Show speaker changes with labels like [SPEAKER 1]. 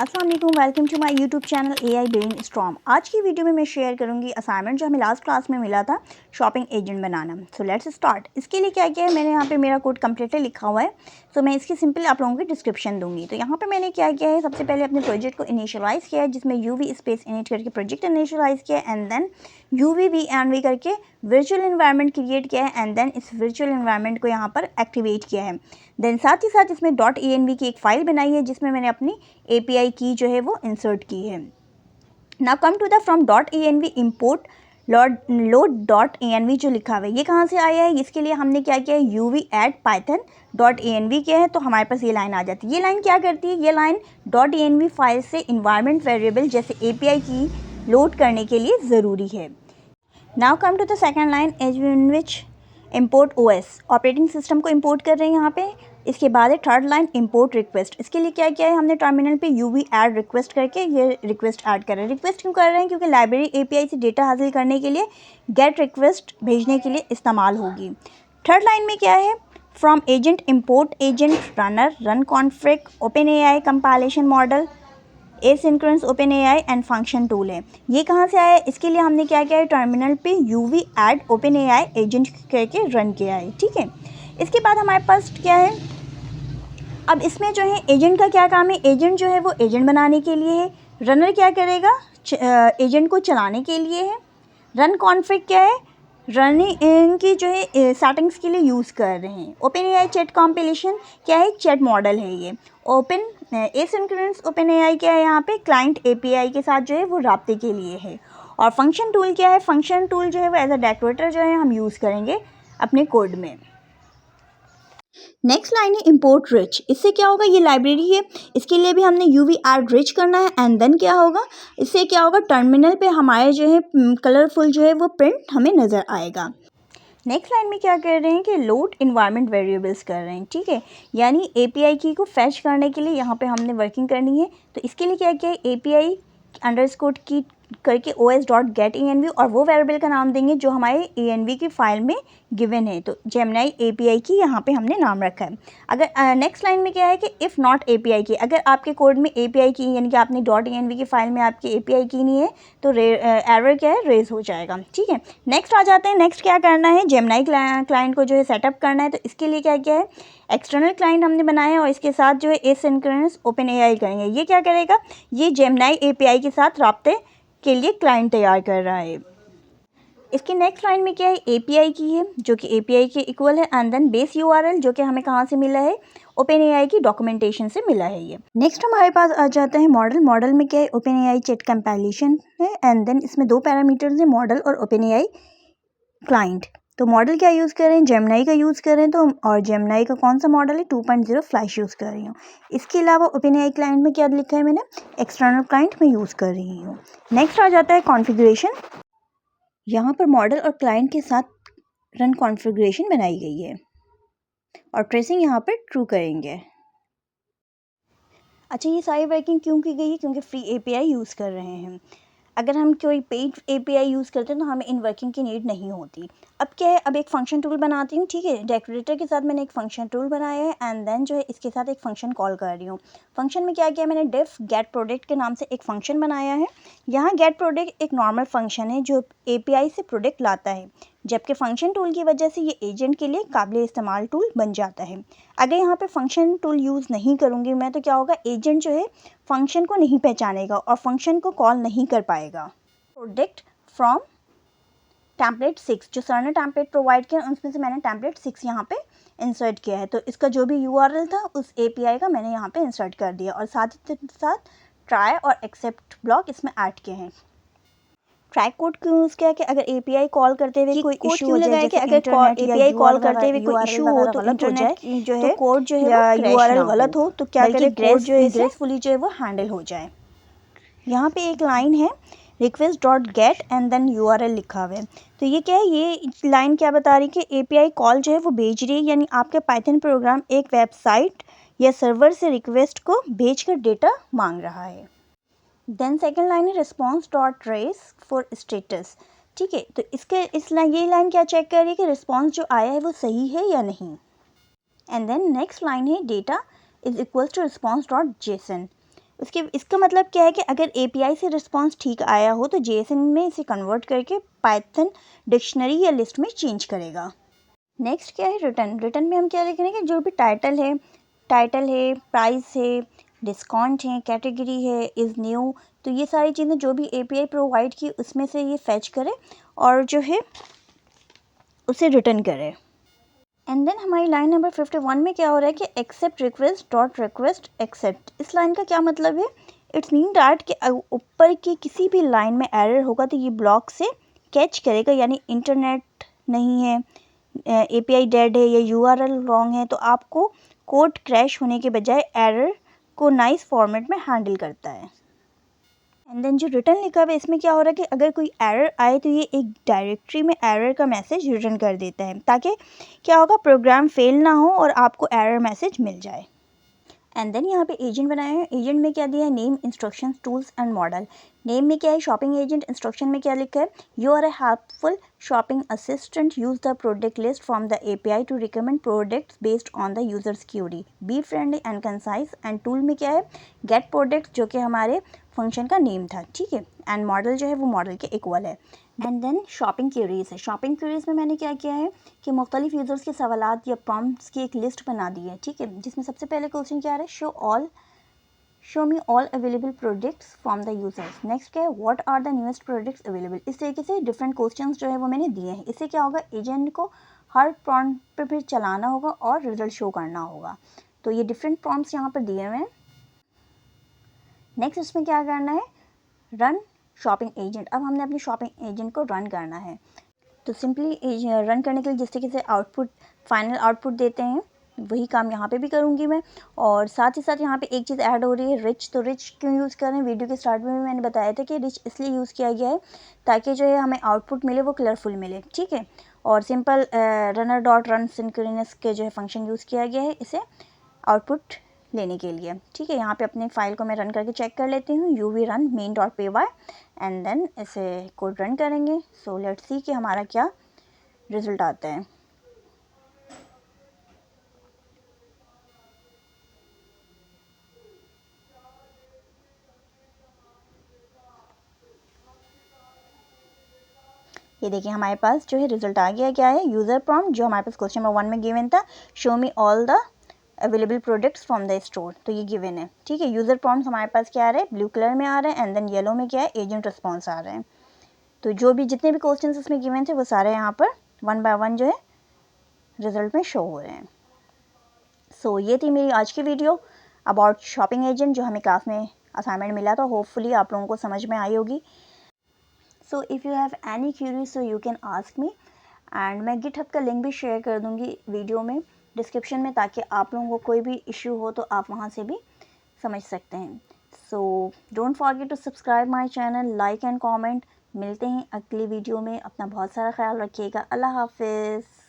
[SPEAKER 1] अस्सलाम वालेकुम, welcome to my YouTube channel AI brain storm. आज की वीडियो में मैं शेयर करूंगी असाइनमेंट जो हमें लास्ट क्लास में मिला था, shopping agent banana. So let's start. इसके लिए क्या किया है, मैंने यहाँ पे मेरा कोड कम्प्लीटली लिखा हुआ है। सो मैं इसकी सिंपल आप लोगों को डिस्क्रिप्शन दूंगी। तो यहाँ पे मैंने क्या किया है, सबसे पहले अपने प्रोजेक्ट को इनिशियलाइज़ किया है, जिसमें यूवी स्पेस इनिट करके प्रोजेक्ट इनिशियलाइज़ किया है, एंड देन यूवी करके वर्चुअल इन्वायरमेंट क्रिएट किया है, एंड देन इस वर्चुअल इन्वायरमेंट को यहाँ पर एक्टिवेट किया है। देन साथ ही साथ इसमें .env की एक फ़ाइल बनाई है, जिसमें मैंने अपनी API की जो है वो इंसर्ट की है। Now come to the from .env import load.env जो लिखा हुआ है, ये कहाँ से आया है। इसके लिए हमने क्या किया है, uv add python.env किया है, तो हमारे पास ये लाइन आ जाती है। ये लाइन क्या करती है, ये लाइन .env फाइल से इन्वायरमेंट वेरिएबल जैसे API की लोड करने के लिए ज़रूरी है। Now come to the second line, as in which import OS, operating system को इम्पोर्ट कर रहे हैं यहाँ पे। इसके बाद है थर्ड लाइन, इम्पोर्ट रिक्वेस्ट। इसके लिए क्या किया है, हमने टर्मिनल पे uv ऐड रिक्वेस्ट करके ये रिक्वेस्ट ऐड कर रहे हैं। रिक्वेस्ट क्यों कर रहे हैं, क्योंकि लाइब्रेरी API से डेटा हासिल करने के लिए गेट रिक्वेस्ट भेजने के लिए इस्तेमाल होगी। थर्ड लाइन में क्या है, from agent import agent runner run config OpenAI compilation model asynchronous OpenAI and function tool है। ये कहाँ से आया है, इसके लिए हमने क्या किया है, टर्मिनल पे uv ऐड OpenAI एजेंट करके रन किया है। ठीक है, इसके बाद हमारे पास क्या है, अब इसमें जो है एजेंट का क्या काम है। एजेंट जो है वो एजेंट बनाने के लिए है। रनर क्या करेगा, एजेंट को चलाने के लिए है। रन कॉन्फ्रिग क्या है, रनिंग की जो है सेटिंग्स के लिए यूज़ कर रहे हैं। OpenAI चैट कॉम्पिलेशन क्या है, चैट मॉडल है ये। एसिंक्रोनस OpenAI क्या है, यहाँ पे क्लाइंट API के साथ जो है वो राब्ते के लिए है। और फंक्शन टूल क्या है, फंक्शन टूल जो है वो एज अ डेकोरेटर जो है हम यूज़ करेंगे अपने कोड में। नेक्स्ट लाइन है इम्पोर्ट रिच। इससे क्या होगा, ये लाइब्रेरी है, इसके लिए भी हमने uv ऐड रिच करना है, एंड देन क्या होगा, इससे क्या होगा, टर्मिनल पे हमारे जो है कलरफुल जो है वो प्रिंट हमें नज़र आएगा। नेक्स्ट लाइन में क्या कर रहे हैं कि लोड इन्वायरमेंट वेरिएबल्स कर रहे हैं। ठीक है, यानी API की को फैच करने के लिए यहाँ पे हमने वर्किंग करनी है। तो इसके लिए क्या किया है, API अंडरस्कोर की करके os.getEnv और वो वेरिएबल का नाम देंगे जो हमारे ENV की फाइल में गिवन है। तो Gemini API की यहाँ पे हमने नाम रखा है। अगर नेक्स्ट लाइन में क्या है कि इफ़ नॉट API की, अगर आपके कोड में API की यानी कि आपने .env की फाइल में आपकी API की नहीं है, तो एरर क्या है, रेज हो जाएगा। ठीक है, नेक्स्ट आ जाते हैं। नेक्स्ट क्या करना है, Gemini क्लाइंट को जो है सेटअप करना है। तो इसके लिए क्या किया है, एक्सटर्नल क्लाइंट हमने बनाया है, और इसके साथ जो है एसिंक्रोनस OpenAI करेंगे। ये क्या करेगा, ये Gemini API के साथ राब्ते के लिए क्लाइंट तैयार कर रहा है। इसकी नेक्स्ट लाइन में क्या है, API की है जो कि API के इक्वल है, एंड देन बेस URL जो कि हमें कहाँ से मिला है, OpenAI की डॉक्यूमेंटेशन से मिला है ये। नेक्स्ट हमारे पास आ जाता है मॉडल। मॉडल में क्या है, OpenAI चैट कंपाइलेशन है, एंड देन इसमें दो पैरामीटर्स हैं, मॉडल और OpenAI क्लाइंट। तो मॉडल क्या यूज़ कर रहे हैं, Gemini का यूज़ कर रहे हैं। तो और Gemini का कौन सा मॉडल है, 2.0 फ्लैश यूज़ कर रही हूँ। इसके अलावा OpenAI क्लाइंट में क्या लिखा है मैंने, एक्सटर्नल क्लाइंट में यूज़ कर रही हूँ। नेक्स्ट आ जाता है कॉन्फ़िगरेशन। यहाँ पर मॉडल और क्लाइंट के साथ रन कॉन्फ़िगरेशन बनाई गई है, और ट्रेसिंग यहाँ पर ट्रू करेंगे। अच्छा, ये सारी वर्किंग क्यों की गई है, क्योंकि फ्री API यूज़ कर रहे हैं। अगर हम कोई पेड API यूज़ करते हैं तो हमें इन वर्किंग की नीड नहीं होती। अब क्या है, अब एक फंक्शन टूल बनाती हूँ। ठीक है, डेकोरेटर के साथ मैंने एक फंक्शन टूल बनाया है, एंड देन जो है इसके साथ एक फंक्शन कॉल कर रही हूँ। फंक्शन में क्या किया, मैंने डिफ गेट प्रोडक्ट के नाम से एक फ़ंक्शन बनाया है। यहाँ गेट प्रोडक्ट एक नॉर्मल फंक्शन है जो API से प्रोडक्ट लाता है, जबकि फंक्शन टूल की वजह से ये एजेंट के लिए काबिल इस्तेमाल टूल बन जाता है। अगर यहाँ पे फंक्शन टूल यूज़ नहीं करूँगी मैं, तो क्या होगा, एजेंट जो है फंक्शन को नहीं पहचानेगा और फंक्शन को कॉल नहीं कर पाएगा। प्रोडक्ट फ्रॉम टेम्पलेट 6, जो सर ने टेम्पलेट प्रोवाइड किया उसमें से मैंने टेम्पलेट 6 यहाँ पे इंसर्ट किया है। तो इसका जो भी URL था उस API का मैंने यहाँ पे इंसर्ट कर दिया, और साथ ही साथ ट्राई और एक्सेप्ट ब्लॉक इसमें ऐड किए हैं। ट्राई कोड क्यों यूज़ किया कि अगर API कॉल करते हुए कोई इशू हो जाए, कि अगर API कॉल करते हुए कोई इशू हो तो इंटरनेट जो है कोड जो है URL गलत हो, तो क्या करे, कोड जो है ग्रेसफुली जो है वो हैंडल हो जाए। यहाँ पे एक लाइन है request.get एंड देन URL लिखा हुआ है। तो ये क्या है, ये लाइन क्या बता रही है कि API कॉल जो है वो भेज रही है, यानी आपका पाइथन प्रोग्राम एक वेबसाइट या सर्वर से रिक्वेस्ट को भेजकर डेटा मांग रहा है। देन सेकेंड लाइन है response.trace फॉर स्टेटस। ठीक है, तो ये लाइन क्या चेक कर रही है कि रिस्पॉन्स जो आया है वो सही है या नहीं। एंड देन नेक्स्ट लाइन है data is equal to response.json। उसके इसका मतलब क्या है कि अगर API से रिस्पॉन्स ठीक आया हो तो JSON में इसे कन्वर्ट करके पाइथन डिक्शनरी या लिस्ट में चेंज करेगा। नेक्स्ट क्या है रिटर्न। रिटर्न में हम क्या लिखेंगे कि जो भी टाइटल है, प्राइस है, डिस्काउंट है, कैटेगरी है, इज़ न्यू, तो ये सारी चीज़ें जो भी API प्रोवाइड की उसमें से ये फैच करे और जो है उसे रिटर्न करे। एंड देन हमारी लाइन नंबर 51 में क्या हो रहा है कि accept request dot request accept. इस लाइन का क्या मतलब है? इट्स मीन डैट कि ऊपर की किसी भी लाइन में एरर होगा तो ये ब्लॉक से कैच करेगा, यानी इंटरनेट नहीं है, API डेड है या URL रॉन्ग है, तो आपको कोड क्रैश होने के बजाय एरर को नाइस फॉर्मेट में हैंडल करता है। एंड देन जो रिटर्न लिखा हुआ है इसमें क्या हो रहा है कि अगर कोई एरर आए तो ये एक डायरेक्टरी में एरर का मैसेज रिटर्न कर देता है, ताकि क्या होगा, प्रोग्राम फेल ना हो और आपको एरर मैसेज मिल जाए। एंड देन यहाँ पे एजेंट बनाए हैं। एजेंट में क्या दिया है? Name, instructions, tools and model. Name में क्या है? Shopping agent. इंस्ट्रक्शन में क्या लिखा है? You are a helpful shopping assistant, use the product list from the API to recommend products based on the users query, be friendly and concise. And tool में क्या है? गेट प्रोडक्ट्स, जो कि हमारे फंक्शन का नेम था, ठीक है। एंड मॉडल जो है वो मॉडल के इक्वल है। एंड देन शॉपिंग क्यूरीज है। शॉपिंग क्यूरीज में मैंने क्या किया है कि मुख्तलिफ यूज़र्स के सवालात या प्रॉम्प्ट्स की एक लिस्ट बना दी है, ठीक है, जिसमें सबसे पहले क्वेश्चन क्या आ रहा है? Show me all available products from the users. Next क्या है? What are the newest products available. इस तरीके से डिफरेंट क्वेश्चंस जो है वो मैंने दिए हैं। इससे क्या होगा, एजेंट को हर प्रॉम्प्ट पर फिर चलाना होगा और रिजल्ट शो करना होगा। तो ये डिफरेंट प्रॉम्प्ट्स यहाँ पर दिए हुए हैं। नेक्स्ट इसमें क्या करना है? Run shopping agent. अब हमने अपनी शॉपिंग एजेंट को रन करना है। तो सिंपली रन करने के लिए जिस तरीके से फाइनल आउटपुट देते हैं वही काम यहाँ पे भी करूँगी मैं। और साथ ही साथ यहाँ पे एक चीज़ ऐड हो रही है, रिच। तो रिच क्यों यूज़ कर रहे हैं? वीडियो के स्टार्ट में भी मैंने बताया था कि रिच इसलिए यूज़ किया गया है ताकि जो है हमें आउटपुट मिले वो कलरफुल मिले, ठीक है। और simple runner dot run synchronous के जो है फंक्शन यूज़ किया गया है इसे आउटपुट लेने के लिए, ठीक है। यहाँ पे अपने फाइल को मैं रन करके चेक कर लेती हूँ, UV run main.py and then इसे कोड रन करेंगे। सो लेट्स सी कि हमारा क्या रिजल्ट आता है। ये देखिए हमारे पास जो है रिजल्ट आ गया। क्या है? यूज़र प्रॉम्प्ट, जो हमारे पास क्वेश्चन नंबर 1 में गिवन था, show me all the available products from the store, तो ये गिवन है, ठीक है। यूज़र प्रॉम्प्ट हमारे पास क्या आ रहा है? ब्लू कलर में आ रहा है। एंड देन येलो में क्या है? एजेंट रिस्पॉन्स आ रहे हैं। तो जो भी जितने भी क्वेश्चन इसमें गिवन थे वो सारे यहाँ पर 1 बाय 1 जो है रिजल्ट में शो हो रहे हैं। सो ये थी मेरी आज की वीडियो अबाउट शॉपिंग एजेंट, जो हमें क्लास में असाइनमेंट मिला था। होपफुली आप लोगों को समझ में आई होगी। So if you have any Curie so you can ask me. And मैं गिटहब का लिंक भी शेयर कर दूँगी वीडियो में डिस्क्रिप्शन में, ताकि आप लोगों को कोई भी इशू हो तो आप वहाँ से भी समझ सकते हैं। So don't forget to subscribe my channel, like and comment. मिलते हैं अगली वीडियो में। अपना बहुत सारा ख्याल रखिएगा। अल्लाह हाफिज़।